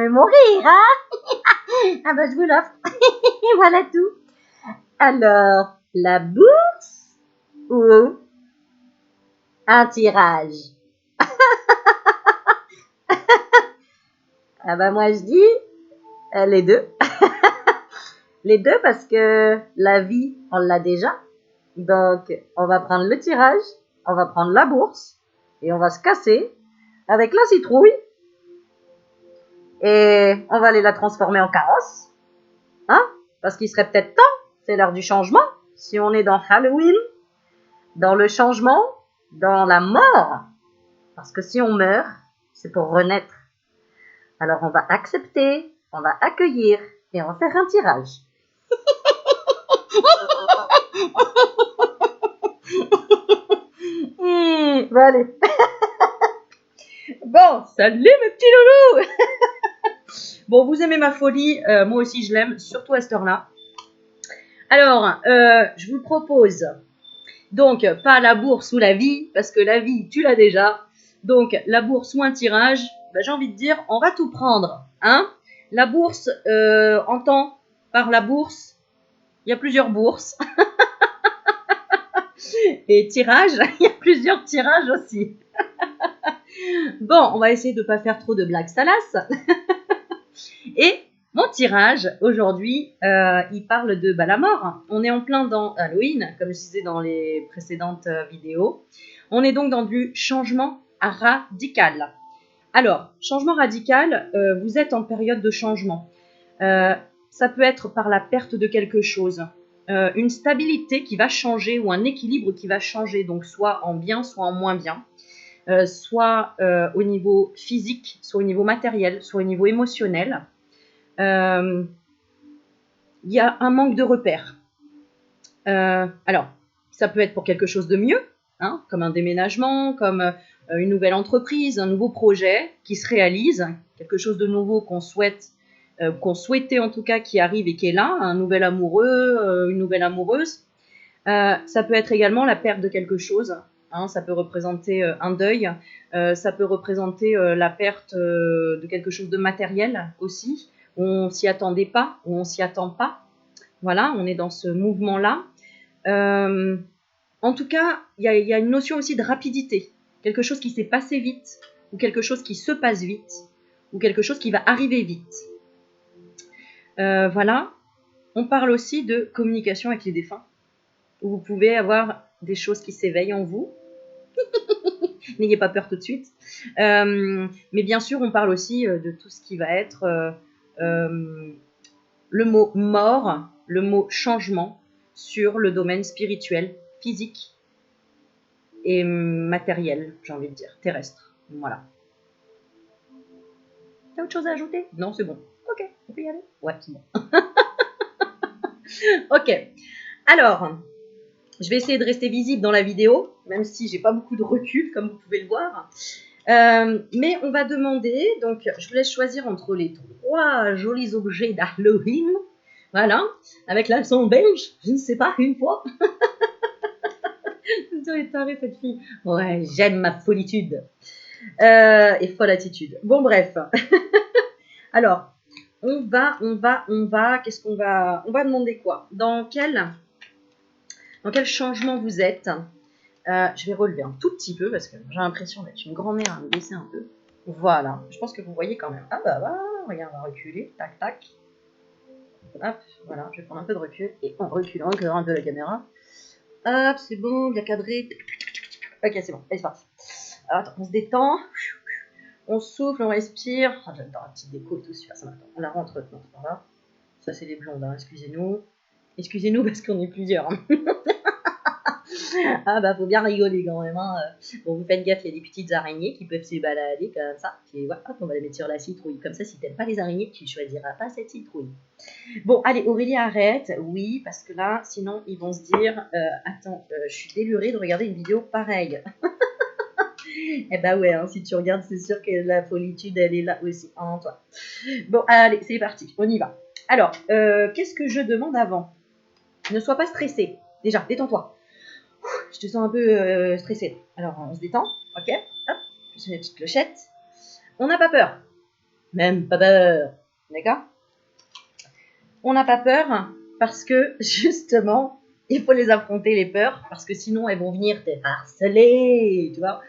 aimez mon rire, hein? Ah bah je vous l'offre. Voilà tout. Alors, la bourse ou un tirage? Ah bah moi je dis les deux. Les deux parce que la vie, on l'a déjà. Donc, on va prendre le tirage, on va prendre la bourse et on va se casser avec la citrouille et on va aller la transformer en carrosse. Hein? Parce qu'il serait peut-être temps, c'est l'heure du changement. Si on est dans Halloween, dans le changement, dans la mort. Parce que si on meurt, c'est pour renaître. Alors on va accepter, on va accueillir et on va faire un tirage. Bon, allez. Bon, salut mes petits loulous. Bon, vous aimez ma folie, moi aussi je l'aime, surtout à cette heure-là. Alors, je vous propose, donc, pas la bourse ou la vie, parce que la vie, tu l'as déjà. Donc, la bourse ou un tirage, ben, j'ai envie de dire, on va tout prendre. Hein? La bourse, entend par la bourse, il y a plusieurs bourses. Et tirage, il y a plusieurs tirages aussi. Bon, on va essayer de ne pas faire trop de blagues salaces. Et mon tirage, aujourd'hui, il parle de la mort. On est en plein dans Halloween, comme je disais dans les précédentes vidéos. On est donc dans du changement radical. Alors, changement radical, vous êtes en période de changement. Ça peut être par la perte de quelque chose, une stabilité qui va changer ou un équilibre qui va changer, donc soit en bien, soit en moins bien. Soit au niveau physique, soit au niveau matériel, soit au niveau émotionnel. Il y a un manque de repères. Alors, ça peut être pour quelque chose de mieux, hein, comme un déménagement, comme une nouvelle entreprise, un nouveau projet qui se réalise, quelque chose de nouveau qu'on souhaite, qu'on souhaitait en tout cas qui arrive et qui est là, un nouvel amoureux, une nouvelle amoureuse. Ça peut être également la perte de quelque chose. Hein, ça peut représenter un deuil, ça peut représenter la perte de quelque chose de matériel aussi, où on s'y attendait pas, où on s'y attend pas. Voilà, on est dans ce mouvement-là. En tout cas, il y a une notion aussi de rapidité, quelque chose qui s'est passé vite, ou quelque chose qui se passe vite, ou quelque chose qui va arriver vite. Voilà, on parle aussi de communication avec les défunts, où vous pouvez avoir des choses qui s'éveillent en vous. N'ayez pas peur tout de suite. Mais bien sûr, on parle aussi de tout ce qui va être le mot mort, le mot changement sur le domaine spirituel, physique et matériel, j'ai envie de dire, terrestre. Voilà. T'as autre chose à ajouter? Non, c'est bon. Ok, on peut y aller? Ouais, c'est bon. Ok. Alors, je vais essayer de rester visible dans la vidéo, même si j'ai pas beaucoup de recul, comme vous pouvez le voir. Mais on va demander, donc je vous laisse choisir entre les 3 jolis objets d'Halloween. Voilà, avec l'accent belge, je ne sais pas, une fois. C'est taré cette fille. Ouais, j'aime ma folitude. Et folle attitude. Bon, bref. Alors, on va, qu'est-ce qu'on va... On va demander quoi? Dans quel changement vous êtes? Je vais relever un tout petit peu parce que j'ai l'impression d'être une grand-mère à me baisser un peu. Voilà, je pense que vous voyez quand même. Ah bah voilà, regarde, on va reculer, tac tac. Hop, voilà, je vais prendre un peu de recul et en reculant encore un peu la caméra. Hop, c'est bon, bien cadré. Ok, c'est bon, allez, c'est parti. Alors, attends, on se détend, on souffle, on respire. Ah, j'adore la petite déco et tout, super, ça m'attend. On la rentre, non, c'est pas là. Ça, c'est les blondes, hein, excusez-nous. Excusez-nous parce qu'on est plusieurs. Ah bah faut bien rigoler quand même. Hein. Bon, vous faites gaffe, il y a des petites araignées qui peuvent se balader comme ça. Et voilà, hop, on va les mettre sur la citrouille. Comme ça, si t'aimes pas les araignées, tu choisiras pas cette citrouille. Bon, allez, Aurélie, arrête. Oui, parce que là, sinon, ils vont se dire attends, je suis délurée de regarder une vidéo pareille. Eh bah ouais, hein, si tu regardes, c'est sûr que la folitude, elle est là aussi en toi. Bon, allez, c'est parti, on y va. Alors, qu'est-ce que je demande avant? Ne sois pas stressé. Déjà, détends-toi. Je te sens un peu stressée. Alors, on se détend, ok? Hop, je mets une petite clochette. On n'a pas peur. Même pas peur. D'accord? On n'a pas peur parce que, justement, il faut les affronter, les peurs, parce que sinon, elles vont venir te harceler, tu vois.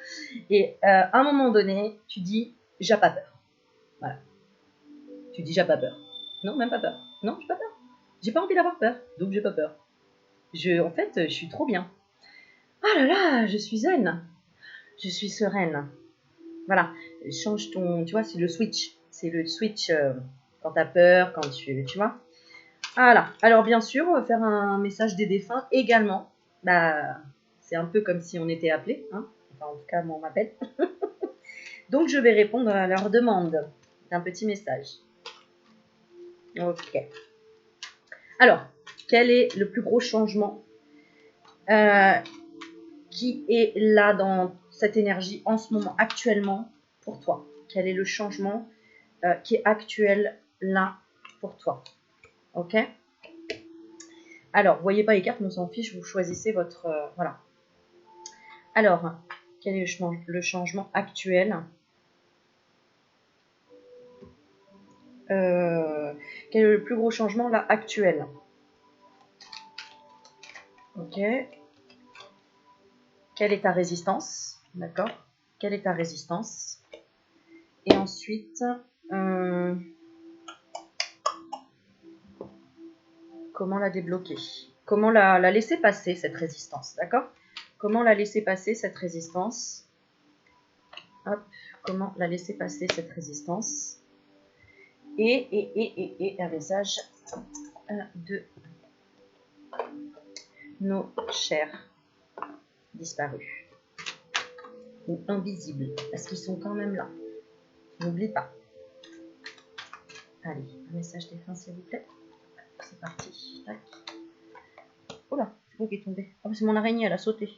Et à un moment donné, tu dis, j'ai pas peur. Voilà. Tu dis, j'ai pas peur. Non, même pas peur. Non, j'ai pas peur. J'ai pas envie d'avoir peur, donc j'ai pas peur. En fait, je suis trop bien. Oh là là, je suis zen. Je suis sereine. Voilà. Change ton... Tu vois, c'est le switch. C'est le switch quand t'as peur, quand tu vois. Voilà. Alors, bien sûr, on va faire un message des défunts également. Bah, c'est un peu comme si on était appelé. Hein. Enfin, en tout cas, moi, on m'appelle. Donc, je vais répondre à leur demande d'un petit message. Ok. Alors, quel est le plus gros changement qui est là dans cette énergie en ce moment, actuellement, pour toi? Quel est le changement qui est actuel là pour toi? Ok? Alors, vous voyez pas les cartes, mais on s'en fiche, vous choisissez votre... voilà. Alors, quel est le changement actuel? Quel est le plus gros changement là actuel? Ok. Quelle est ta résistance? D'accord. Quelle est ta résistance? Et ensuite, comment la débloquer? Comment la laisser passer, cette résistance? D'accord? Comment la laisser passer, cette résistance? Hop, comment la laisser passer, cette résistance? Et un message de nos chers disparus. Ou invisibles, parce qu'ils sont quand même là. N'oublie pas. Allez, un message des fins, s'il vous plaît. C'est parti. Tac. Oh là, c'est quoi qui est tombé? Oh, c'est mon araignée, elle a sauté.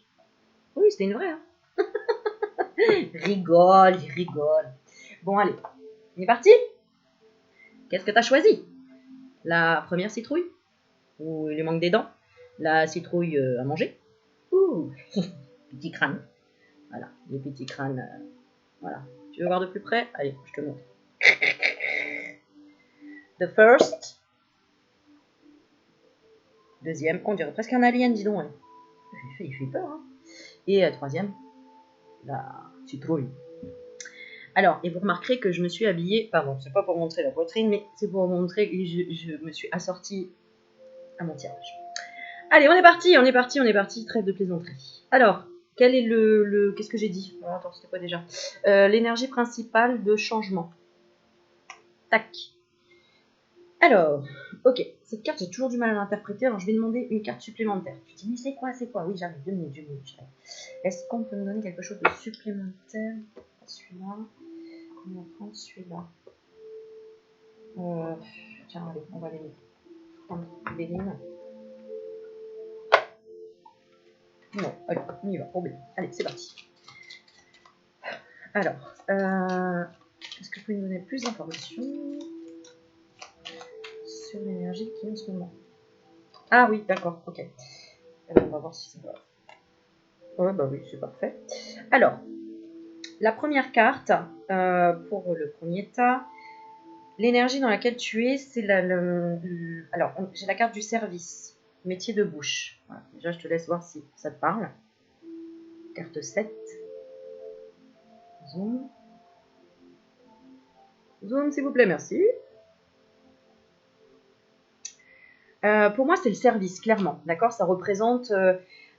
Oui, c'était une vraie. Hein. Rigole, rigole. Bon, allez, on est parti? Qu'est-ce que t'as choisi? La première citrouille? Ou il lui manque des dents? La citrouille à manger? Ouh, petit crâne. Voilà, les petits crânes. Voilà. Tu veux voir de plus près? Allez, je te montre. The first. Deuxième. On dirait presque un alien, dis donc. Hein. Il fait peur. Hein. Et troisième, la citrouille. Alors, et vous remarquerez que je me suis habillée, pardon, c'est pas pour montrer la poitrine, mais c'est pour montrer que je me suis assortie à mon tirage. Allez, on est parti, trêve de plaisanterie. Alors, quel est qu'est-ce que j'ai dit? Oh, attends, c'était quoi déjà? L'énergie principale de changement. Tac. Alors, ok, cette carte, j'ai toujours du mal à l'interpréter, alors je vais demander une carte supplémentaire. Tu dis, mais c'est quoi? Oui, j'arrive, 2 minutes, j'arrive. Est-ce qu'on peut me donner quelque chose de supplémentaire? Celui-là. On va prendre celui-là. Tiens, allez, on va les prendre des lignes. Non, allez, on y va, problème. Allez, c'est parti. Alors, est-ce que vous pouvez nous donner plus d'informations sur l'énergie qui est en ce moment? Ah oui, d'accord, ok. Alors, on va voir si c'est pas... Ouais, bah oui, c'est parfait. Alors, la première carte, pour le premier tas, l'énergie dans laquelle tu es, c'est alors, j'ai la carte du service, métier de bouche. Voilà. Déjà, je te laisse voir si ça te parle. Carte 7. Zoom. Zoom, s'il vous plaît, merci. Pour moi, c'est le service, clairement. D'accord? Ça représente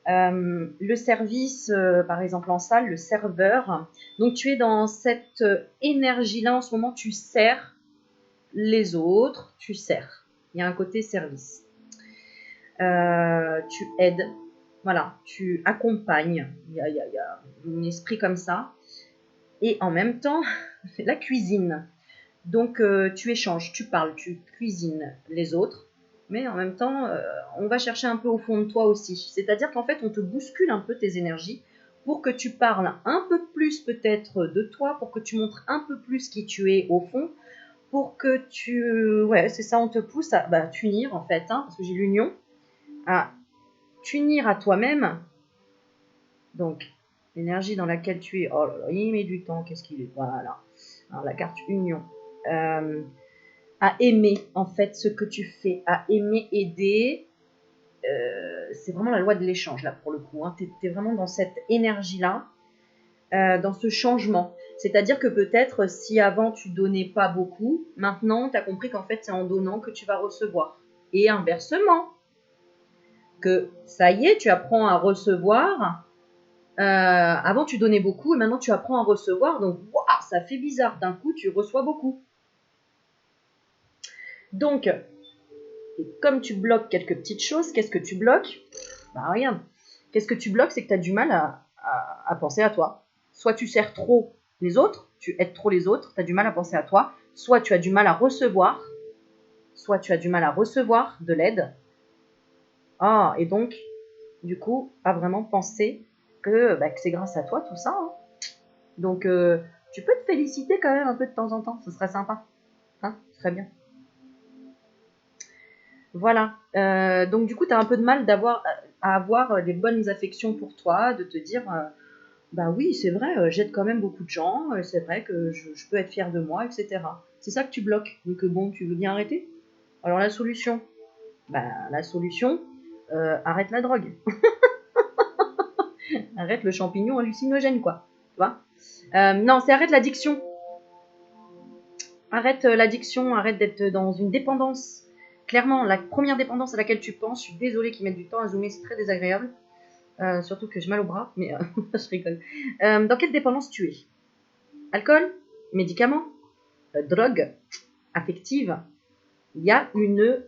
le service, par exemple en salle, le serveur. Donc, tu es dans cette énergie-là en ce moment, tu sers les autres, tu sers. Il y a un côté service. Tu aides, voilà, tu accompagnes. Il y a un esprit comme ça. Et en même temps, la cuisine. Donc, tu échanges, tu parles, tu cuisines les autres. Mais en même temps, on va chercher un peu au fond de toi aussi. C'est-à-dire qu'en fait, on te bouscule un peu tes énergies pour que tu parles un peu plus peut-être de toi, pour que tu montres un peu plus qui tu es au fond, pour que tu... Ouais, c'est ça, on te pousse à t'unir en fait, hein, parce que j'ai l'union, à t'unir à toi-même. Donc, l'énergie dans laquelle tu es, oh là là, il met du temps, qu'est-ce qu'il est? Voilà. Alors, la carte union. à aimer en fait ce que tu fais, à aimer aider. C'est vraiment la loi de l'échange là pour le coup. Hein. Tu es vraiment dans cette énergie-là, dans ce changement. C'est-à-dire que peut-être si avant tu donnais pas beaucoup, maintenant tu as compris qu'en fait c'est en donnant que tu vas recevoir. Et inversement, que ça y est, tu apprends à recevoir. Avant tu donnais beaucoup et maintenant tu apprends à recevoir. Donc waouh, ça fait bizarre. D'un coup tu reçois beaucoup. Donc, et comme tu bloques quelques petites choses, qu'est-ce que tu bloques? Bah rien. Qu'est-ce que tu bloques? C'est que tu as du mal à penser à toi. Soit tu sers trop les autres, tu aides trop les autres, tu as du mal à penser à toi. Soit tu as du mal à recevoir, soit tu as du mal à recevoir de l'aide. Ah, et donc, du coup, à vraiment penser que c'est grâce à toi tout ça. Hein. Donc, tu peux te féliciter quand même un peu de temps en temps, ce serait sympa. Hein, ce serait bien. Voilà. Donc du coup, tu as un peu de mal à avoir des bonnes affections pour toi, de te dire, bah oui, c'est vrai, j'aide quand même beaucoup de gens, c'est vrai que je peux être fière de moi, etc. C'est ça que tu bloques. Donc bon, tu veux bien arrêter? Alors la solution, arrête la drogue. Arrête le champignon hallucinogène, quoi. Tu vois? Non, c'est arrête l'addiction. Arrête l'addiction, arrête d'être dans une dépendance. Clairement, la première dépendance à laquelle tu penses, je suis désolée qu'ils mettent du temps à zoomer, c'est très désagréable. Surtout que j'ai mal au bras, mais je rigole. Dans quelle dépendance tu es? Alcool? Médicaments? Drogue? Affective? Il y a une...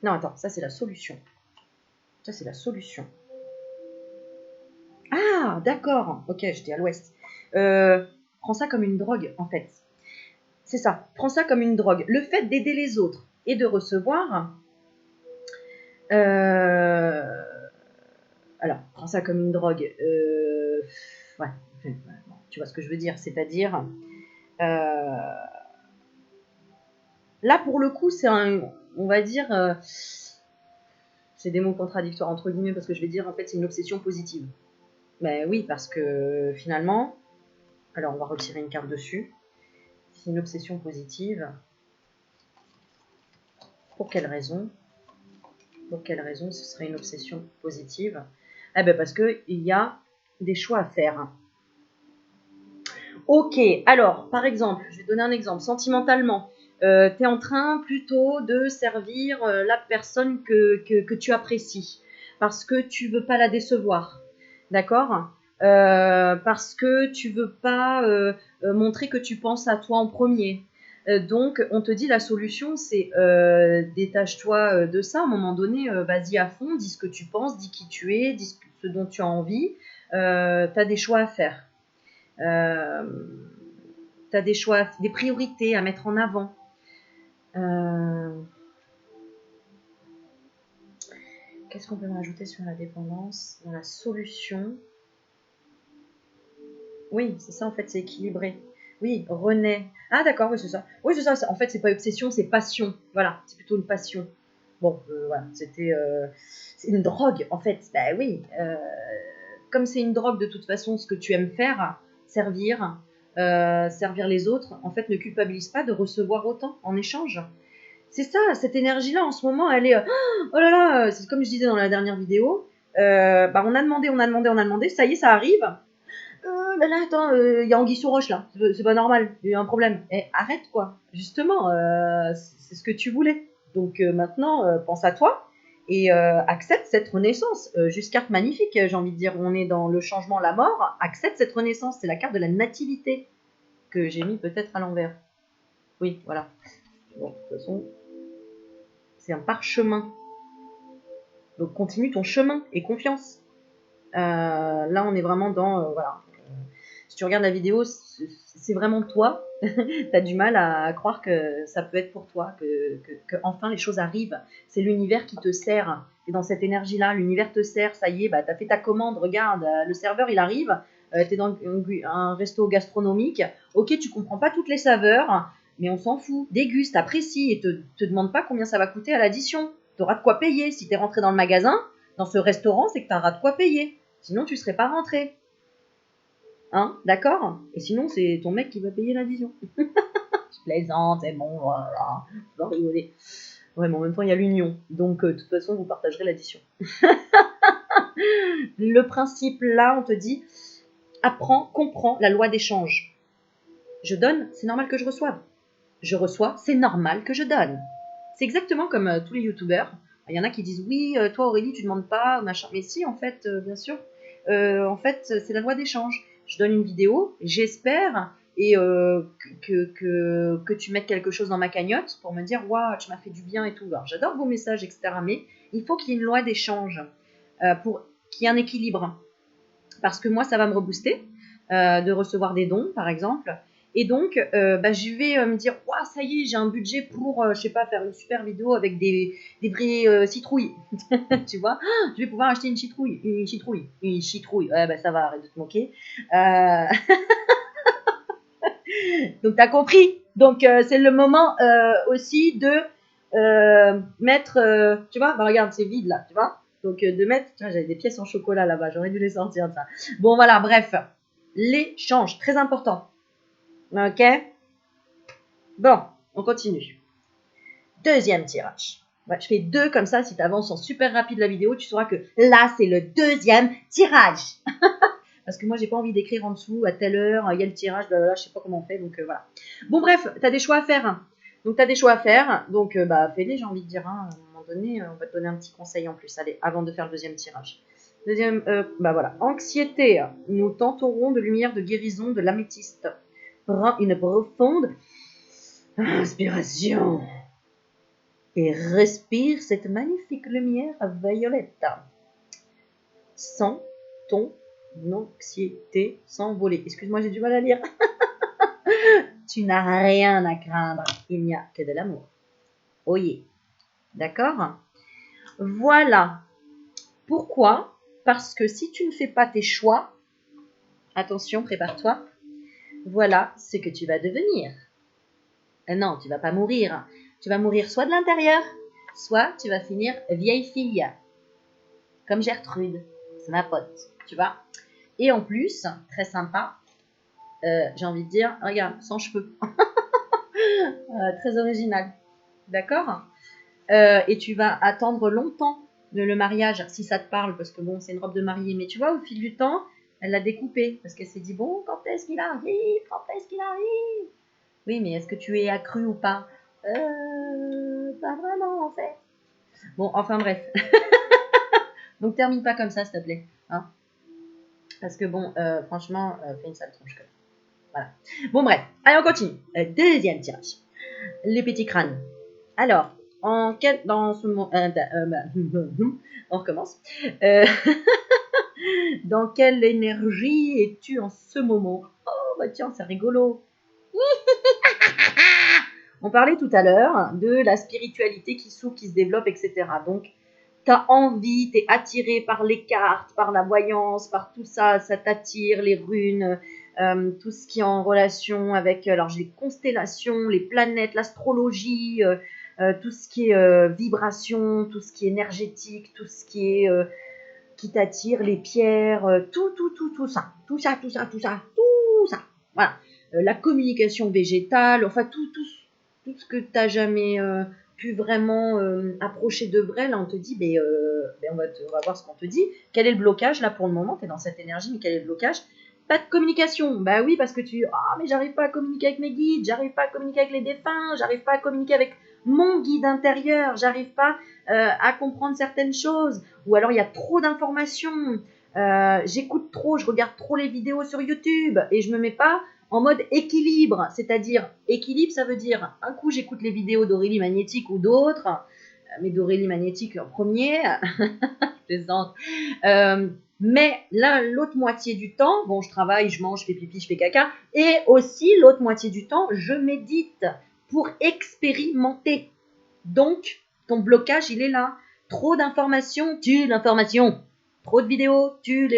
Non, attends, ça c'est la solution. Ça c'est la solution. Ah, d'accord. Ok, j'étais à l'ouest. Prends ça comme une drogue, en fait. C'est ça, prends ça comme une drogue. Le fait d'aider les autres et de recevoir... alors, prends ça comme une drogue. Ouais, tu vois ce que je veux dire. C'est-à-dire... là, pour le coup, c'est on va dire... c'est des mots contradictoires entre guillemets parce que je vais dire en fait c'est une obsession positive. Mais oui, parce que finalement... Alors, on va retirer une carte dessus. C'est une obsession positive. Pour quelle raison? Pour quelle raison ce serait une obsession positive? Eh bien parce qu'il y a des choix à faire. Ok, alors par exemple, je vais donner un exemple. Sentimentalement, tu es en train plutôt de servir la personne que tu apprécies parce que tu veux pas la décevoir. D'accord? Parce que tu veux pas montrer que tu penses à toi en premier. Donc, on te dit la solution, c'est détache-toi de ça. À un moment donné, vas-y à fond, dis ce que tu penses, dis qui tu es, dis ce dont tu as envie. Tu as des choix à faire. Tu as des choix, des priorités à mettre en avant. Qu'est-ce qu'on peut rajouter sur la dépendance? Dans la solution. Oui, c'est ça en fait, c'est équilibré. Oui, René. Ah d'accord, oui c'est ça. Oui c'est ça, en fait c'est pas obsession, c'est passion. Voilà, c'est plutôt une passion. Bon, voilà, c'est une drogue en fait. Bah oui, comme c'est une drogue de toute façon, ce que tu aimes faire, servir, servir les autres, en fait ne culpabilise pas de recevoir autant en échange. C'est ça, cette énergie-là en ce moment, elle est... oh là là, c'est comme je disais dans la dernière vidéo, on a demandé, ça y est, ça arrive. Là, attends, il y a Anguille sous roche là, c'est pas normal, il y a un problème. Eh, arrête quoi, justement, c'est ce que tu voulais. Donc maintenant, pense à toi et accepte cette renaissance. Juste carte magnifique, j'ai envie de dire, on est dans le changement, la mort, accepte cette renaissance, c'est la carte de la nativité que j'ai mis peut-être à l'envers. Oui, voilà. Bon, de toute façon, c'est un parchemin. Donc continue ton chemin et confiance. Là, on est vraiment dans... voilà. Si tu regardes la vidéo, c'est vraiment toi. Tu as du mal à croire que ça peut être pour toi, que enfin les choses arrivent. C'est l'univers qui te sert. Tu es dans cette énergie-là, l'univers te sert, ça y est, tu as fait ta commande, regarde, le serveur il arrive, tu es dans un resto gastronomique. Ok, tu comprends pas toutes les saveurs, mais on s'en fout. Déguste, apprécie et te demande pas combien ça va coûter à l'addition. Tu auras de quoi payer. Si tu es rentré dans le magasin, dans ce restaurant, c'est que tu auras de quoi payer. Sinon, tu ne serais pas rentré. Hein, d'accord? Et sinon, c'est ton mec qui va payer l'addition. plaisante, et bon, voilà, on va rigoler. Ouais, mais en même temps, il y a l'union. Donc, de toute façon, vous partagerez l'addition. Le principe, là, on te dit, apprends, comprends la loi d'échange. Je donne, c'est normal que je reçoive. Je reçois, c'est normal que je donne. C'est exactement comme tous les youtubeurs. Il y en a qui disent, oui, toi Aurélie, tu ne demandes pas, machin. Mais si, en fait, bien sûr. En fait, c'est la loi d'échange. Je donne une vidéo, j'espère et que tu mettes quelque chose dans ma cagnotte pour me dire « Waouh, tu m'as fait du bien et tout ». Alors, j'adore vos messages, etc. Mais il faut qu'il y ait une loi d'échange pour qu'il y ait un équilibre. Parce que moi, ça va me rebooster de recevoir des dons, par exemple. Et donc, je vais me dire « Waouh, ça y est, j'ai un budget pour, je sais pas, faire une super vidéo avec des vraies citrouilles. » Tu vois, je vais pouvoir acheter une citrouille. Ouais, ça va, arrête de te moquer. Donc, tu as compris. Donc, c'est le moment aussi de mettre, tu vois, regarde, c'est vide là, tu vois. Donc, de mettre, tiens, j'avais des pièces en chocolat là-bas, j'aurais dû les sortir, ça. Bon, voilà, bref. L'échange, très important. Ok. Bon, on continue. Deuxième tirage. Ouais, je fais 2 comme ça, si tu avances en super rapide la vidéo, tu sauras que là, c'est le deuxième tirage. Parce que moi, j'ai pas envie d'écrire en dessous, à telle heure, il y a le tirage, blablabla, je sais pas comment on fait, donc voilà. Bon, bref, tu as des choix à faire. Donc, tu as des choix à faire, donc fais-les, j'ai envie de dire. Hein. À un moment donné, on va te donner un petit conseil en plus, allez, avant de faire le deuxième tirage. Deuxième, voilà. Anxiété, nous tenterons de lumière de guérison de l'améthyste. Prends une profonde inspiration et respire cette magnifique lumière violette. Sens ton anxiété s'envoler. Excuse-moi, j'ai du mal à lire. Tu n'as rien à craindre. Il n'y a que de l'amour. Oh yeah. D'accord? Voilà. Pourquoi? Parce que si tu ne fais pas tes choix, attention, prépare-toi, voilà ce que tu vas devenir. Non, tu vas pas mourir. Tu vas mourir soit de l'intérieur, soit tu vas finir vieille fille. Comme Gertrude, c'est ma pote, tu vois. Et en plus, très sympa, j'ai envie de dire, regarde, sans cheveux. Très original. D'accord? Et tu vas attendre longtemps le mariage, si ça te parle, parce que bon, c'est une robe de mariée. Mais tu vois, au fil du temps, elle l'a découpée, parce qu'elle s'est dit, bon, quand est-ce qu'il arrive? Quand est-ce qu'il arrive? Oui, mais est-ce que tu es accru ou pas? Pas vraiment, en fait. Bon, enfin bref. Donc, termine pas comme ça, s'il te plaît. Hein, parce que bon, franchement, fais une sale tronche. Voilà. Bon, bref. Allez, on continue. Deuxième tirage. Les petits crânes. Alors, dans ce moment... on recommence. Dans quelle énergie es-tu en ce moment? Oh, bah tiens, c'est rigolo. On parlait tout à l'heure de la spiritualité qui s'ouvre, qui se développe, etc. Donc, tu as envie, tu es attiré par les cartes, par la voyance, par tout ça, ça t'attire, les runes, tout ce qui est en relation avec alors, les constellations, les planètes, l'astrologie, tout ce qui est vibration, tout ce qui est énergétique, tout ce qui est qui t'attire, les pierres, tout ça. Tout ça. Voilà. La communication végétale, enfin tout ce que tu n'as jamais pu vraiment approcher de vrai, là on te dit, on va voir ce qu'on te dit. Quel est le blocage là pour le moment? Tu es dans cette énergie, mais quel est le blocage? Pas de communication. Bah oui, parce que mais j'arrive pas à communiquer avec mes guides, j'arrive pas à communiquer avec les défunts, j'arrive pas à communiquer avec mon guide intérieur, j'arrive pas à comprendre certaines choses. Ou alors il y a trop d'informations, j'écoute trop, je regarde trop les vidéos sur YouTube et je me mets pas en mode équilibre, c'est-à-dire équilibre, ça veut dire un coup j'écoute les vidéos d'Aurélie Magnétique ou d'autres, mais d'Aurélie Magnétique en premier, je plaisante. Mais là, l'autre moitié du temps, bon, je travaille, je mange, je fais pipi, je fais caca, et aussi l'autre moitié du temps, je médite pour expérimenter. Donc, ton blocage, il est là. Trop d'informations, tue l'information. Trop de vidéos, tue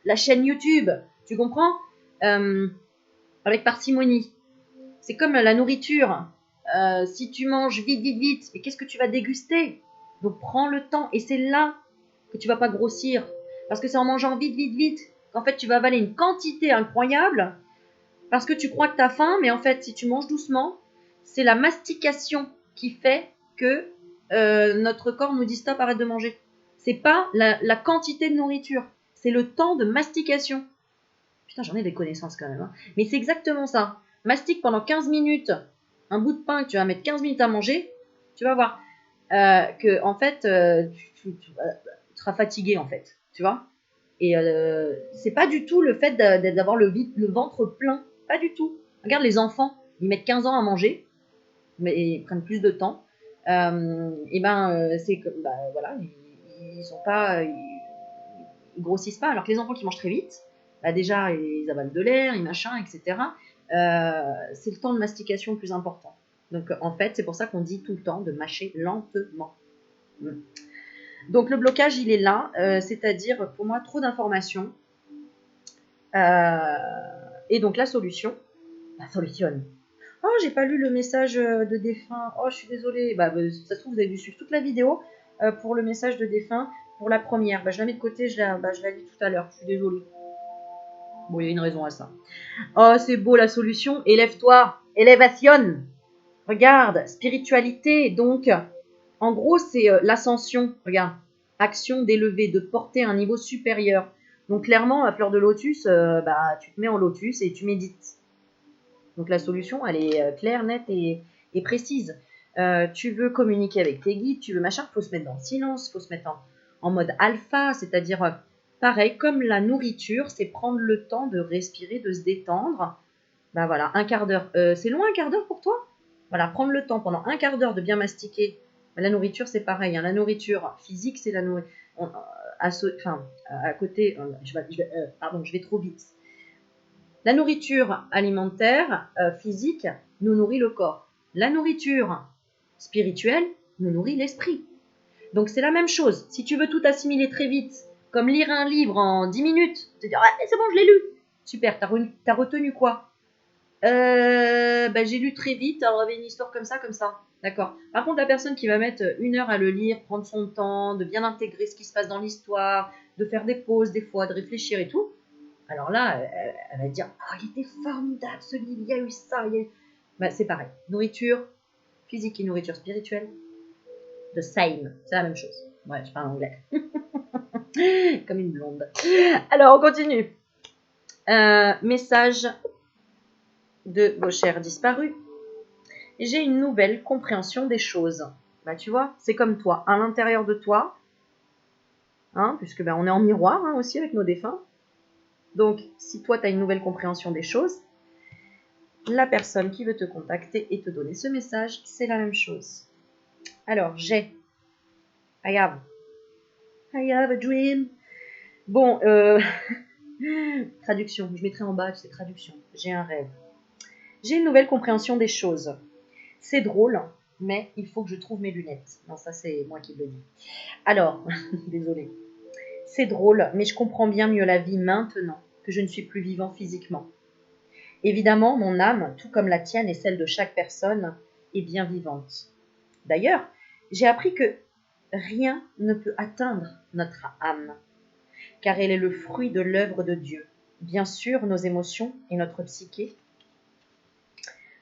la chaîne YouTube. Tu comprends? Avec parcimonie. C'est comme la nourriture. Si tu manges vite, et qu'est-ce que tu vas déguster? Donc prends le temps, et c'est là que tu vas pas grossir. Parce que c'est en mangeant vite qu'en fait tu vas avaler une quantité incroyable, parce que tu crois que tu as faim, mais en fait si tu manges doucement, c'est la mastication qui fait que notre corps nous dit stop, arrête de manger. C'est pas la quantité de nourriture, c'est le temps de mastication. Putain, j'en ai des connaissances quand même. Hein. Mais c'est exactement ça. Mastique pendant 15 minutes un bout de pain que tu vas mettre 15 minutes à manger, tu vas voir que en fait, tu seras fatigué en fait, tu vois. Et c'est pas du tout le fait d'avoir le ventre plein, pas du tout. Regarde les enfants, ils mettent 15 ans à manger, mais ils prennent plus de temps. C'est que voilà, ils sont pas, ils grossissent pas. Alors que les enfants qui mangent très vite, bah déjà ils avalent de l'air, ils machin, etc. C'est le temps de mastication le plus important. Donc en fait, c'est pour ça qu'on dit tout le temps de mâcher lentement. Donc le blocage, il est là, c'est-à-dire pour moi trop d'informations. Et donc la solution, Oh, j'ai pas lu le message de défunt. Oh, je suis désolée. Ça se trouve, vous avez dû suivre toute la vidéo pour le message de défunt. Pour la première, je la mets de côté, je la lis tout à l'heure. Je suis désolée. Bon, il y a une raison à ça. Oh, c'est beau la solution. Élève-toi. Élévation. Regarde, spiritualité. Donc, en gros, c'est l'ascension. Regarde, action d'élever, de porter à un niveau supérieur. Donc, clairement, à fleur de lotus, tu te mets en lotus et tu médites. Donc, la solution, elle est claire, nette et précise. Tu veux communiquer avec tes guides, tu veux machin, il faut se mettre dans le silence, il faut se mettre en mode alpha, c'est-à-dire, pareil, comme la nourriture, c'est prendre le temps de respirer, de se détendre. Voilà, un quart d'heure. C'est long un quart d'heure pour toi ? Voilà, prendre le temps pendant un quart d'heure de bien mastiquer. La nourriture, c'est pareil. Hein. La nourriture physique, c'est la nourriture. À côté, je vais trop vite. La nourriture alimentaire, physique, nous nourrit le corps. La nourriture spirituelle nous nourrit l'esprit. Donc c'est la même chose. Si tu veux tout assimiler très vite, comme lire un livre en 10 minutes, te dire c'est bon, je l'ai lu. Super, t'as retenu quoi ? J'ai lu très vite, alors il y avait une histoire comme ça. D'accord. Par contre, la personne qui va mettre 1 heure à le lire, prendre son temps, de bien intégrer ce qui se passe dans l'histoire, de faire des pauses des fois, de réfléchir et tout, alors là, elle va dire il était formidable ce livre, il y a eu ça. C'est pareil. Nourriture physique et nourriture spirituelle, the same. C'est la même chose. Ouais, je parle anglais. Comme une blonde. Alors, on continue. Message de vos chers disparus. J'ai une nouvelle compréhension des choses. Tu vois, c'est comme toi, à l'intérieur de toi, hein, puisque on est en miroir aussi avec nos défunts. Donc, si toi, tu as une nouvelle compréhension des choses, la personne qui veut te contacter et te donner ce message, c'est la même chose. Alors, I have a dream. Bon, traduction, je mettrai en bas, c'est traduction. J'ai un rêve. J'ai une nouvelle compréhension des choses. C'est drôle, mais il faut que je trouve mes lunettes. Non, ça c'est moi qui le dis. Alors, désolée. C'est drôle, mais je comprends bien mieux la vie maintenant que je ne suis plus vivant physiquement. Évidemment, mon âme, tout comme la tienne et celle de chaque personne, est bien vivante. D'ailleurs, j'ai appris que rien ne peut atteindre notre âme, car elle est le fruit de l'œuvre de Dieu. Bien sûr, nos émotions et notre psyché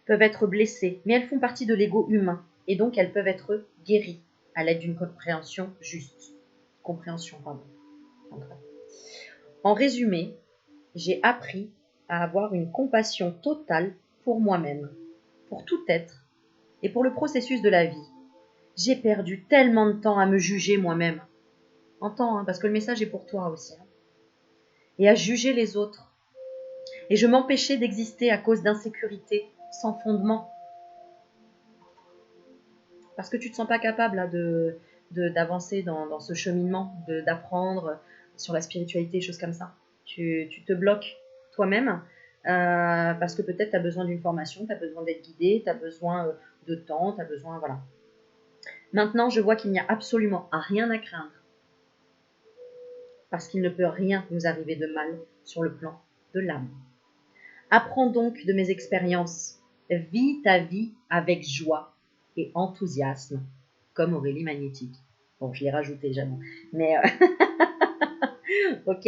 peuvent être blessées, mais elles font partie de l'ego humain, et donc elles peuvent être guéries à l'aide d'une compréhension juste. En résumé, j'ai appris à avoir une compassion totale pour moi-même, pour tout être, et pour le processus de la vie. J'ai perdu tellement de temps à me juger moi-même. Entends, parce que le message est pour toi aussi. Et à juger les autres. Et je m'empêchais d'exister à cause d'insécurité sans fondement. Parce que tu ne te sens pas capable d'avancer dans ce cheminement, d'apprendre sur la spiritualité, choses comme ça. Tu te bloques toi-même parce que peut-être tu as besoin d'une formation, tu as besoin d'être guidé, tu as besoin de temps, tu as besoin... Voilà. Maintenant, je vois qu'il n'y a absolument rien à craindre. Parce qu'il ne peut rien nous arriver de mal sur le plan de l'âme. Apprends donc de mes expériences. Vis ta vie avec joie et enthousiasme, comme Aurélie Magnétique. Bon, je l'ai rajouté, j'avoue. Mais, ok.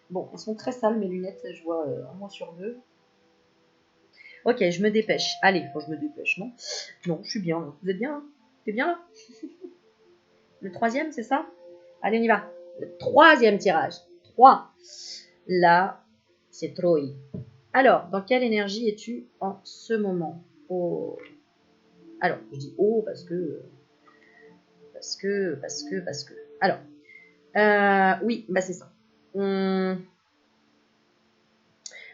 Bon, elles sont très sales, mes lunettes, je vois 1 mois sur 2. Ok, je me dépêche. Allez, faut que je me dépêche, non? Non, je suis bien. Là. Vous êtes bien là? T'es bien là? Le troisième, c'est ça? Allez, on y va. Le troisième tirage. 3. Là, c'est Troy. Alors, dans quelle énergie es-tu en ce moment? Oh. Alors, je dis oh parce que. Alors, oui, bah c'est ça.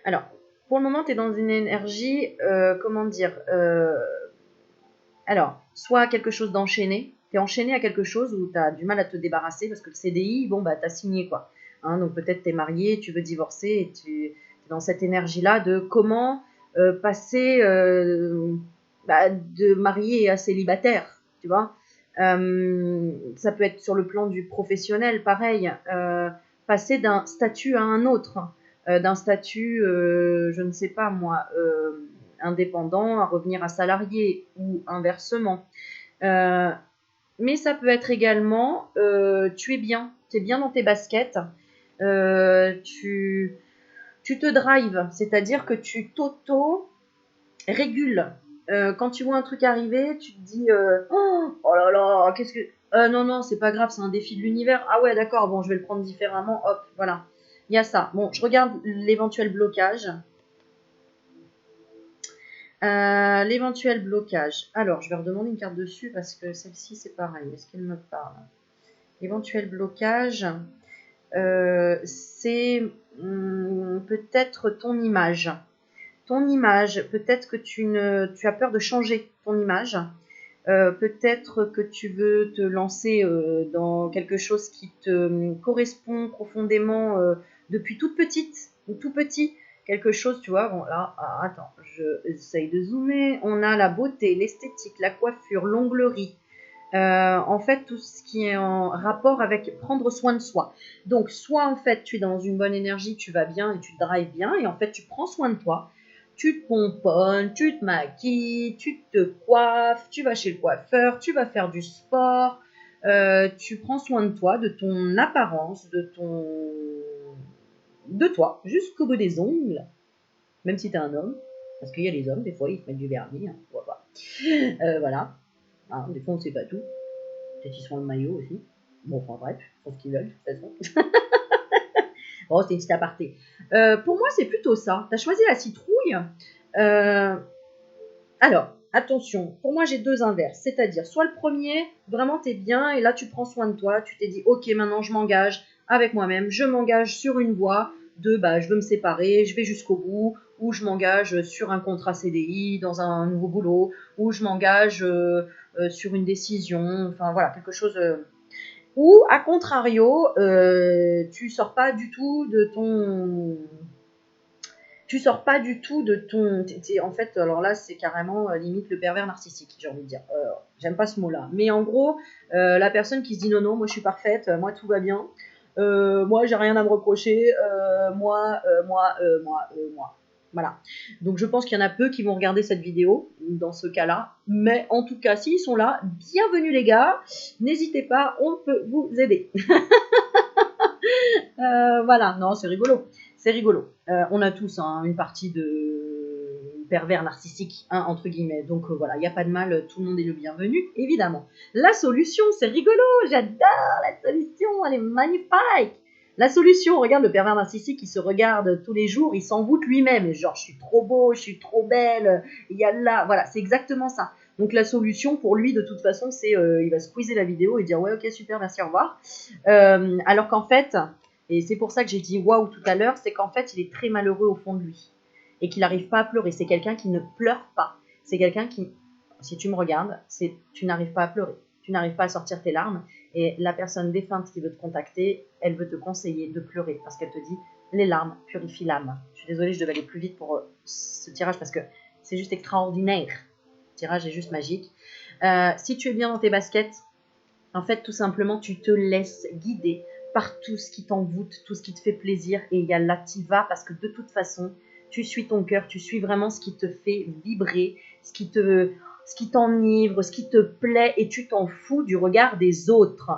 Alors, pour le moment, tu es dans une énergie, comment dire, alors, soit quelque chose d'enchaîné, tu es enchaîné à quelque chose où tu as du mal à te débarrasser parce que le CDI, bon, bah, tu as signé quoi. Hein, donc peut-être tu es marié, tu veux divorcer et tu es dans cette énergie-là de comment passer de marié à célibataire, tu vois. Ça peut être sur le plan du professionnel, pareil, passer d'un statut à un autre, d'un statut, je ne sais pas moi, indépendant à revenir à salarié ou inversement. Mais ça peut être également, tu es bien dans tes baskets, tu te drives, c'est-à-dire que tu t'auto-régules. Quand tu vois un truc arriver, tu te dis oh là là, qu'est-ce que. Non, non, c'est pas grave, c'est un défi de l'univers. Ah ouais, d'accord, bon, je vais le prendre différemment. Hop, voilà. Il y a ça. Bon, je regarde l'éventuel blocage. L'éventuel blocage. Alors, je vais redemander une carte dessus parce que celle-ci, c'est pareil. Est-ce qu'elle me parle? L'éventuel blocage, c'est peut-être ton image. Ton image, peut-être que tu as peur de changer ton image. Peut-être que tu veux te lancer dans quelque chose qui te correspond profondément depuis toute petite ou tout petit. Quelque chose, tu vois, bon là, attends, j'essaye de zoomer. On a la beauté, l'esthétique, la coiffure, l'onglerie. En fait, tout ce qui est en rapport avec prendre soin de soi. Donc, soit en fait, tu es dans une bonne énergie, tu vas bien et tu te drives bien, et en fait, tu prends soin de toi. Tu te pomponnes, tu te maquilles, tu te coiffes, tu vas chez le coiffeur, tu vas faire du sport, tu prends soin de toi, de ton apparence, de toi, jusqu'au bout des ongles, même si tu es un homme, parce qu'il y a les hommes, des fois, ils se mettent du vernis, hein, on voit pas. Voilà. Hein, des fois, on ne sait pas tout. Peut-être qu'ils sont le maillot aussi. Bon, enfin bref, ils font ce qu'ils veulent, de toute façon. Bon, c'était une petite aparté. Pour moi, c'est plutôt ça. Tu as choisi la citrouille. Alors, attention, pour moi, j'ai deux inverses. C'est-à-dire, soit le premier, vraiment, tu es bien, et là, tu prends soin de toi. Tu t'es dit, ok, maintenant, je m'engage avec moi-même. Je m'engage sur une voie de, je veux me séparer, je vais jusqu'au bout, ou je m'engage sur un contrat CDI, dans un nouveau boulot, ou je m'engage sur une décision, enfin voilà, quelque chose. Ou, à contrario, tu sors pas du tout de ton. Tu sors pas du tout de ton. En fait, alors là, c'est carrément limite le pervers narcissique, j'ai envie de dire. J'aime pas ce mot-là. Mais en gros, la personne qui se dit non, non, moi je suis parfaite, moi tout va bien, moi j'ai rien à me reprocher, moi. Voilà. Donc je pense qu'il y en a peu qui vont regarder cette vidéo dans ce cas-là. Mais en tout cas, s'ils sont là, bienvenue les gars. N'hésitez pas, on peut vous aider. Voilà, non, c'est rigolo. C'est rigolo. On a tous une partie de pervers narcissique, entre guillemets. Donc voilà, il n'y a pas de mal, tout le monde est le bienvenu, évidemment. La solution, c'est rigolo, j'adore la solution, elle est magnifique. La solution, regarde le pervers narcissique qui se regarde tous les jours, il s'envoûte lui-même, genre je suis trop beau, je suis trop belle, il y a là, voilà, c'est exactement ça. Donc la solution pour lui, de toute façon, c'est il va squeezer la vidéo et dire ouais, ok, super, merci, au revoir. Alors qu'en fait, et c'est pour ça que j'ai dit waouh tout à l'heure, c'est qu'en fait, il est très malheureux au fond de lui et qu'il n'arrive pas à pleurer. C'est quelqu'un qui ne pleure pas. C'est quelqu'un qui, si tu me regardes, tu n'arrives pas à pleurer. Tu n'arrives pas à sortir tes larmes. Et la personne défunte qui veut te contacter, elle veut te conseiller de pleurer parce qu'elle te dit les larmes purifient l'âme. Je suis désolée, je devais aller plus vite pour ce tirage parce que c'est juste extraordinaire. Le tirage est juste magique. Si tu es bien dans tes baskets, en fait, tout simplement, tu te laisses guider par tout ce qui t'envoûte, tout ce qui te fait plaisir. Et il y a là, t'y vas parce que de toute façon, tu suis ton cœur, tu suis vraiment ce qui te fait vibrer, ce qui t'enivre, ce qui te plaît et tu t'en fous du regard des autres.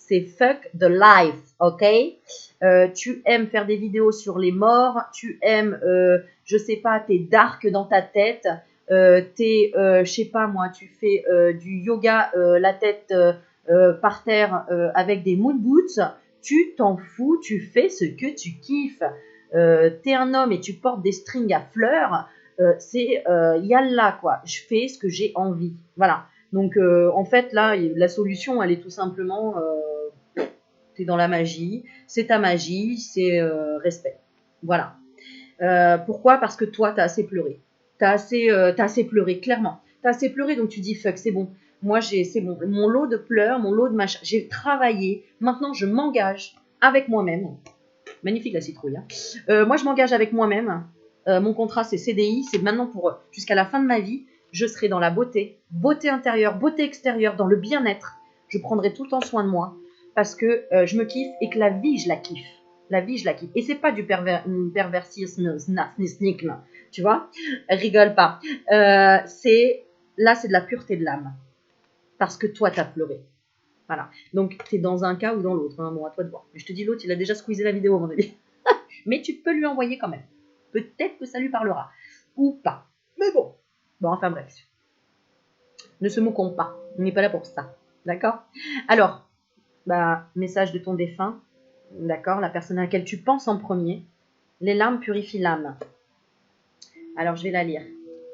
c'est fuck the life, ok? Tu aimes faire des vidéos sur les morts, tu aimes, je sais pas, t'es dark dans ta tête, je sais pas moi, tu fais du yoga, la tête par terre avec des moon boots, tu t'en fous, tu fais ce que tu kiffes. T'es un homme et tu portes des strings à fleurs, c'est yallah quoi, je fais ce que j'ai envie. Voilà. Donc en fait là, la solution elle est tout simplement, t'es dans la magie, c'est ta magie, c'est respect. Voilà. Pourquoi? Parce que toi t'as assez pleuré. T'as assez pleuré, clairement. T'as assez pleuré, donc tu dis fuck, c'est bon. Moi, c'est bon. Mon lot de pleurs, mon lot de machin. J'ai travaillé. Maintenant, je m'engage avec moi-même. Magnifique la citrouille. Hein. Moi, je m'engage avec moi-même. Mon contrat, c'est CDI. C'est maintenant pour jusqu'à la fin de ma vie. Je serai dans la beauté. Beauté intérieure, beauté extérieure, dans le bien-être. Je prendrai tout le temps soin de moi. Parce que je me kiffe et que la vie, je la kiffe. La vie, je la kiffe. Et c'est pas du perversisme, tu vois, rigole pas. Là, c'est de la pureté de l'âme. Parce que toi, t'as pleuré. Voilà. Donc, t'es dans un cas ou dans l'autre. Hein. Bon, à toi de voir. Mais je te dis, l'autre, il a déjà squeezé la vidéo, à mon avis. Mais tu peux lui envoyer quand même. Peut-être que ça lui parlera. Ou pas. Mais bon. Bon, enfin bref. Ne se moquons pas. On n'est pas là pour ça. D'accord? Alors, message de ton défunt. D'accord? La personne à laquelle tu penses en premier. Les larmes purifient l'âme. Alors, je vais la lire.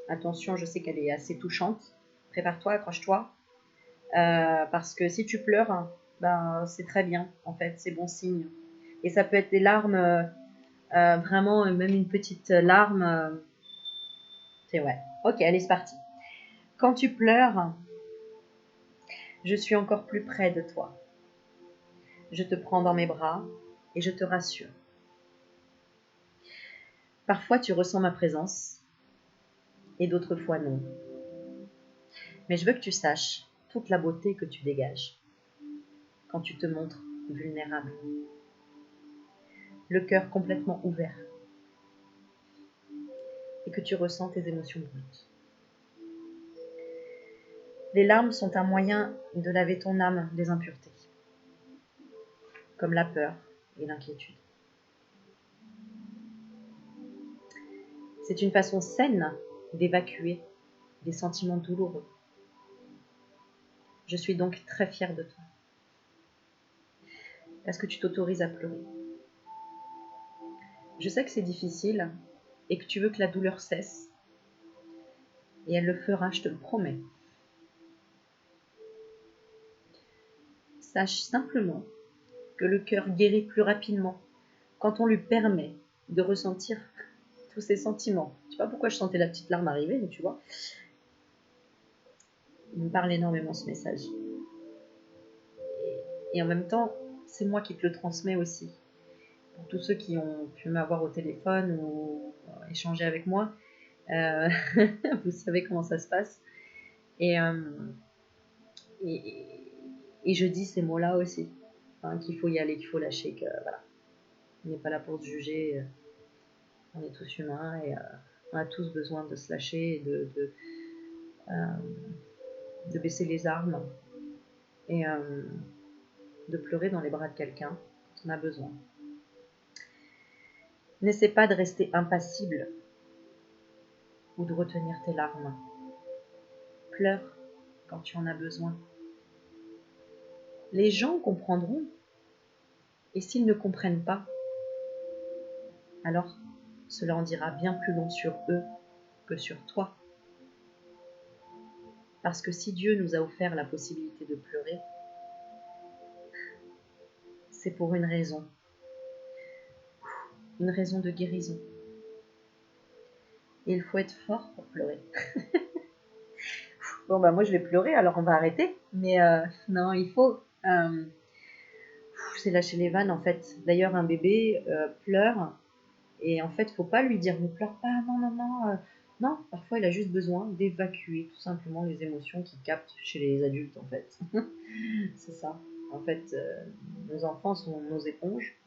Attention, je sais qu'elle est assez touchante. Prépare-toi, accroche-toi. Parce que si tu pleures, c'est très bien, en fait, c'est bon signe. Et ça peut être des larmes, vraiment, même une petite larme. C'est ouais. Ok, allez, c'est parti. Quand tu pleures, je suis encore plus près de toi. Je te prends dans mes bras et je te rassure. Parfois, tu ressens ma présence et d'autres fois non. Mais je veux que tu saches toute la beauté que tu dégages quand tu te montres vulnérable. Le cœur complètement ouvert et que tu ressens tes émotions brutes. Les larmes sont un moyen de laver ton âme des impuretés, comme la peur et l'inquiétude. C'est une façon saine d'évacuer des sentiments douloureux. Je suis donc très fière de toi, parce que tu t'autorises à pleurer. Je sais que c'est difficile et que tu veux que la douleur cesse, et elle le fera, je te le promets. Sache simplement que le cœur guérit plus rapidement quand on lui permet de ressentir tous ses sentiments. Je ne sais pas pourquoi je sentais la petite larme arriver, mais tu vois. Il me parle énormément ce message. Et en même temps, c'est moi qui te le transmets aussi. Pour tous ceux qui ont pu m'avoir au téléphone ou échanger avec moi, vous savez comment ça se passe. Et je dis ces mots-là aussi. Hein, qu'il faut y aller, qu'il faut lâcher, que voilà. On n'est pas là pour se juger. On est tous humains et on a tous besoin de se lâcher et de baisser les armes et de pleurer dans les bras de quelqu'un quand on a besoin. N'essaie pas de rester impassible ou de retenir tes larmes. Pleure quand tu en as besoin. Les gens comprendront, et s'ils ne comprennent pas, alors cela en dira bien plus long sur eux que sur toi. Parce que si Dieu nous a offert la possibilité de pleurer, c'est pour une raison de guérison. Et il faut être fort pour pleurer. Bon, moi je vais pleurer, alors on va arrêter. Mais non, il faut... c'est lâcher les vannes en fait. D'ailleurs, un bébé pleure et en fait, faut pas lui dire ne pleure pas, non. Non, parfois il a juste besoin d'évacuer tout simplement les émotions qu'il capte chez les adultes en fait. C'est ça. En fait, nos enfants sont nos éponges.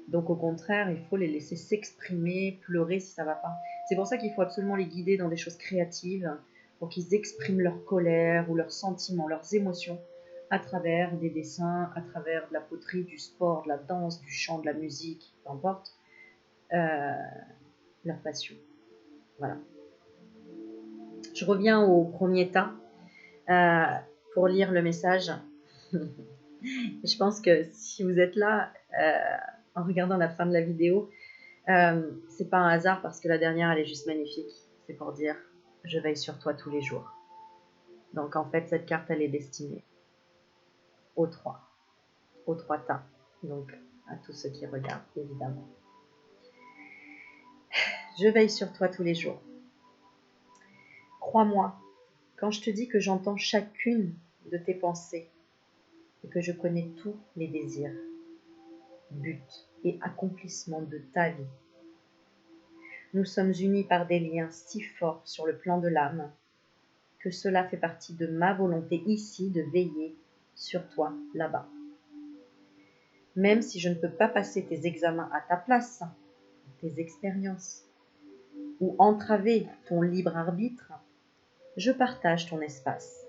Donc au contraire, il faut les laisser s'exprimer, pleurer si ça va pas. C'est pour ça qu'il faut absolument les guider dans des choses créatives pour qu'ils expriment leur colère ou leurs sentiments, leurs émotions. à travers des dessins, à travers de la poterie, du sport, de la danse, du chant, de la musique, peu importe, leur passion. Voilà. Je reviens au premier tas pour lire le message. Je pense que si vous êtes là en regardant la fin de la vidéo, c'est pas un hasard parce que la dernière elle est juste magnifique. C'est pour dire je veille sur toi tous les jours. Donc en fait cette carte elle est destinée aux trois tas. Donc à tous ceux qui regardent évidemment. Je veille sur toi tous les jours. Crois-moi, quand je te dis que j'entends chacune de tes pensées et que je connais tous les désirs, buts et accomplissements de ta vie, nous sommes unis par des liens si forts sur le plan de l'âme que cela fait partie de ma volonté ici de veiller sur toi là-bas. Même si je ne peux pas passer tes examens à ta place, tes expériences, ou entraver ton libre arbitre, je partage ton espace.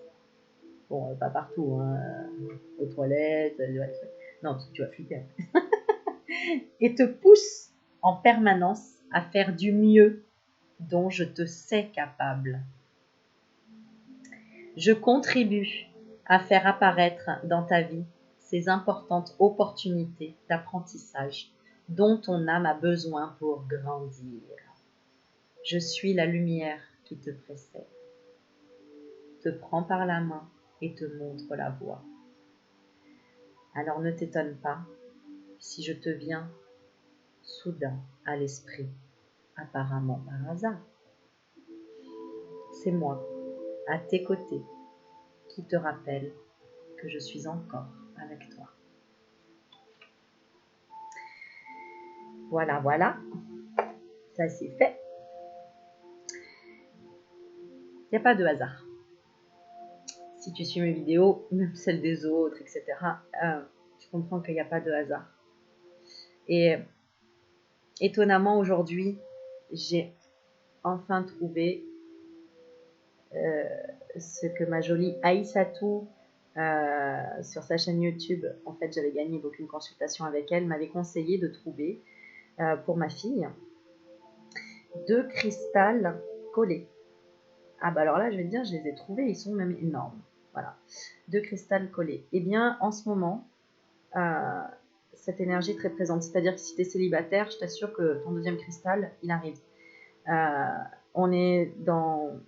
Bon, pas partout, hein, aux toilettes, non, parce que tu vas flipper. Et te pousse en permanence à faire du mieux dont je te sais capable. Je contribue à faire apparaître dans ta vie ces importantes opportunités d'apprentissage dont ton âme a besoin pour grandir. Je suis la lumière qui te précède, te prend par la main et te montre la voie. Alors ne t'étonne pas si je te viens soudain à l'esprit, apparemment par hasard. C'est moi, à tes côtés, qui te rappelle que je suis encore avec toi. Voilà, voilà, ça c'est fait. Il n'y a pas de hasard. Si tu suis mes vidéos, même celles des autres, etc., tu comprends qu'il n'y a pas de hasard. Et étonnamment, aujourd'hui, j'ai enfin trouvé ce que ma jolie Aïssatou, sur sa chaîne YouTube, en fait, j'avais gagné donc une consultation avec elle, m'avait conseillé de trouver pour ma fille 2 cristals collés. Ah bah alors là, je vais te dire, je les ai trouvés, ils sont même énormes. Voilà, 2 cristals collés. Eh bien, en ce moment, cette énergie est très présente. C'est-à-dire que si tu es célibataire, je t'assure que ton 2e cristal, il arrive. On est dans,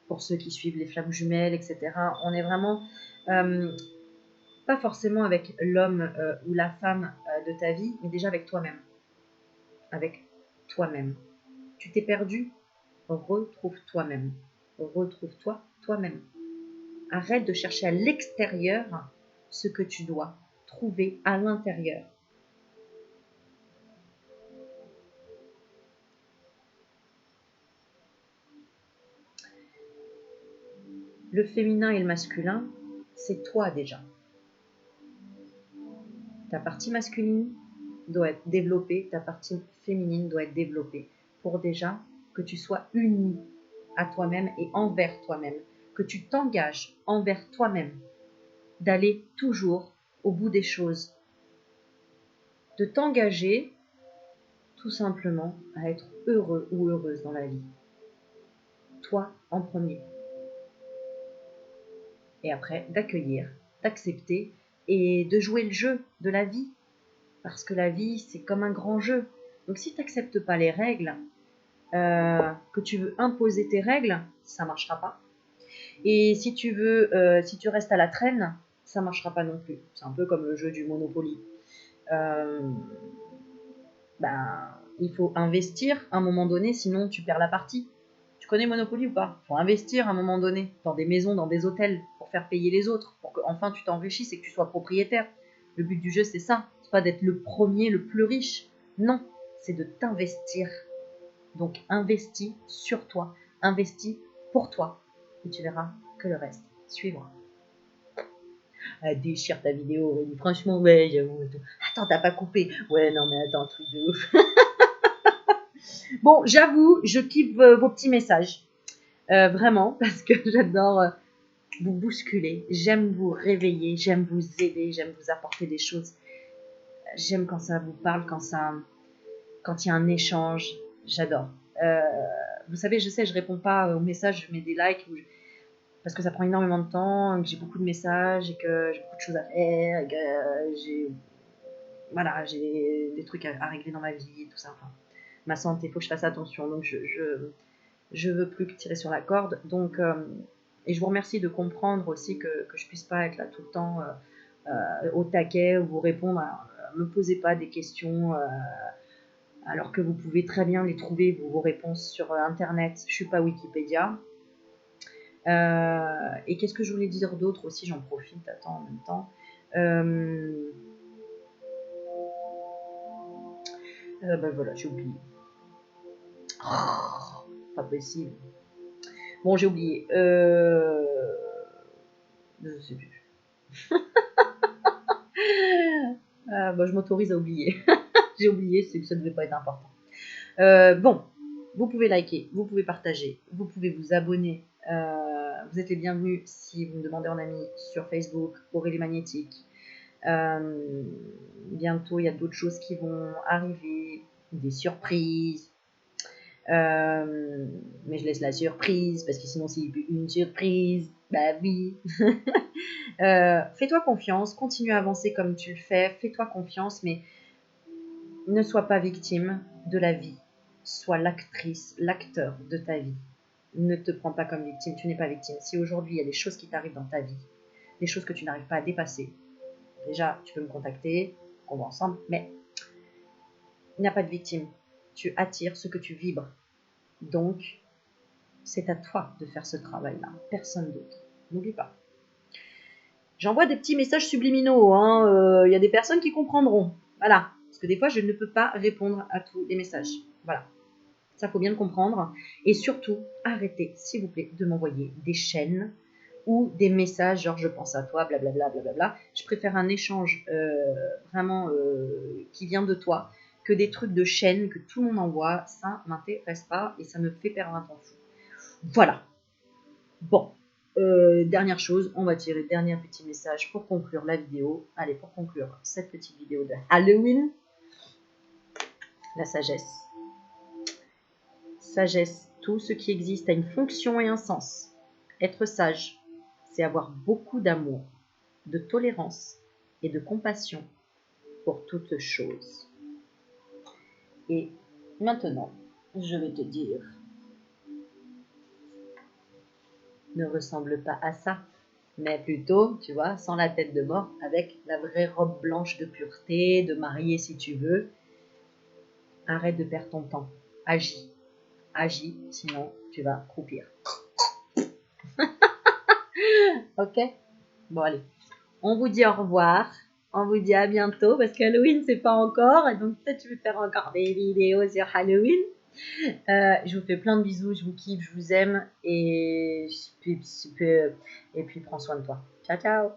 pour ceux qui suivent les flammes jumelles, etc., on est vraiment pas forcément avec l'homme ou la femme de ta vie, mais déjà avec toi-même. Avec toi-même. Tu t'es perdu, retrouve toi-même. Retrouve-toi toi-même. Arrête de chercher à l'extérieur ce que tu dois trouver à l'intérieur. Le féminin et le masculin, c'est toi déjà. Ta partie masculine doit être développée, ta partie féminine doit être développée pour déjà que tu sois uni à toi-même et envers toi-même, que tu t'engages envers toi-même d'aller toujours au bout des choses, de t'engager tout simplement à être heureux ou heureuse dans la vie. Toi en premier. Et après, d'accueillir, d'accepter et de jouer le jeu de la vie. Parce que la vie, c'est comme un grand jeu. Donc si tu n'acceptes pas les règles, que tu veux imposer tes règles, ça ne marchera pas. Et si tu restes à la traîne, ça ne marchera pas non plus. C'est un peu comme le jeu du Monopoly. Il faut investir à un moment donné, sinon tu perds la partie. Tu connais Monopoly ou pas? Il faut investir à un moment donné dans des maisons, dans des hôtels, pour faire payer les autres, pour qu'enfin tu t'enrichisses et que tu sois propriétaire. Le but du jeu, c'est ça. C'est pas d'être le premier, le plus riche. Non, c'est de t'investir. Donc investis sur toi, investis pour toi. Et tu verras que le reste suivra. Déchire ta vidéo, Aurélie. Franchement, ouais, j'avoue. Attends, t'as pas coupé. Ouais, non, mais attends, truc de ouf. Bon, j'avoue, je kiffe vos petits messages. Vraiment, parce que j'adore vous bousculer, j'aime vous réveiller, j'aime vous aider, j'aime vous apporter des choses. J'aime quand ça vous parle, quand il y a un échange, j'adore. Vous savez, je sais, je réponds pas aux messages, je mets des likes parce que ça prend énormément de temps, que j'ai beaucoup de messages et que j'ai beaucoup de choses à faire, et que j'ai des trucs à régler dans ma vie, tout ça. Enfin, ma santé, il faut que je fasse attention. Donc je veux plus que tirer sur la corde. Donc et je vous remercie de comprendre aussi que je puisse pas être là tout le temps au taquet ou vous répondre. Me posez pas des questions alors que vous pouvez très bien les trouver vos réponses sur internet. Je suis pas Wikipédia. Et qu'est-ce que je voulais dire d'autre aussi, j'en profite, attends, en même temps. Ben voilà, j'ai oublié. Oh, pas possible. Bon, j'ai oublié. Je sais plus. Je m'autorise à oublier. J'ai oublié, c'est que ça ne devait pas être important. Bon, vous pouvez liker, vous pouvez partager, vous pouvez vous abonner. Vous êtes les bienvenus si vous me demandez en ami sur Facebook, Aurélie Magnétique. Bientôt, il y a d'autres choses qui vont arriver, des surprises. Mais je laisse la surprise parce que sinon, c'est une surprise. Bah oui. Fais-toi confiance, continue à avancer comme tu le fais. Fais-toi confiance, mais ne sois pas victime de la vie. Sois l'actrice, l'acteur de ta vie. Ne te prends pas comme victime, tu n'es pas victime. Si aujourd'hui il y a des choses qui t'arrivent dans ta vie, des choses que tu n'arrives pas à dépasser, déjà tu peux me contacter, on va ensemble, mais il n'y a pas de victime. Tu attires ce que tu vibres. Donc, c'est à toi de faire ce travail-là, personne d'autre. N'oublie pas. J'envoie des petits messages subliminaux, il y a des personnes qui comprendront. Voilà, parce que des fois je ne peux pas répondre à tous les messages. Voilà. Ça, faut bien le comprendre. Et surtout, arrêtez, s'il vous plaît, de m'envoyer des chaînes ou des messages genre je pense à toi, blablabla, blablabla. Je préfère un échange vraiment qui vient de toi que des trucs de chaîne que tout le monde envoie. Ça m'intéresse pas et ça me fait perdre un temps fou. Voilà. Bon. Dernière chose, on va tirer dernier petit message pour conclure la vidéo. Allez, pour conclure cette petite vidéo de Halloween, la sagesse. Sagesse, tout ce qui existe a une fonction et un sens. Être sage, c'est avoir beaucoup d'amour, de tolérance et de compassion pour toutes choses. Et maintenant, je vais te dire, ne ressemble pas à ça, mais plutôt, tu vois, sans la tête de mort, avec la vraie robe blanche de pureté, de mariée si tu veux. Arrête de perdre ton temps, agis. Agis, sinon tu vas croupir. Ok? Bon, allez. On vous dit au revoir. On vous dit à bientôt parce qu'Halloween, c'est pas encore. Et donc, peut-être je vais faire encore des vidéos sur Halloween. Je vous fais plein de bisous. Je vous kiffe, je vous aime. Et puis prends soin de toi. Ciao, ciao.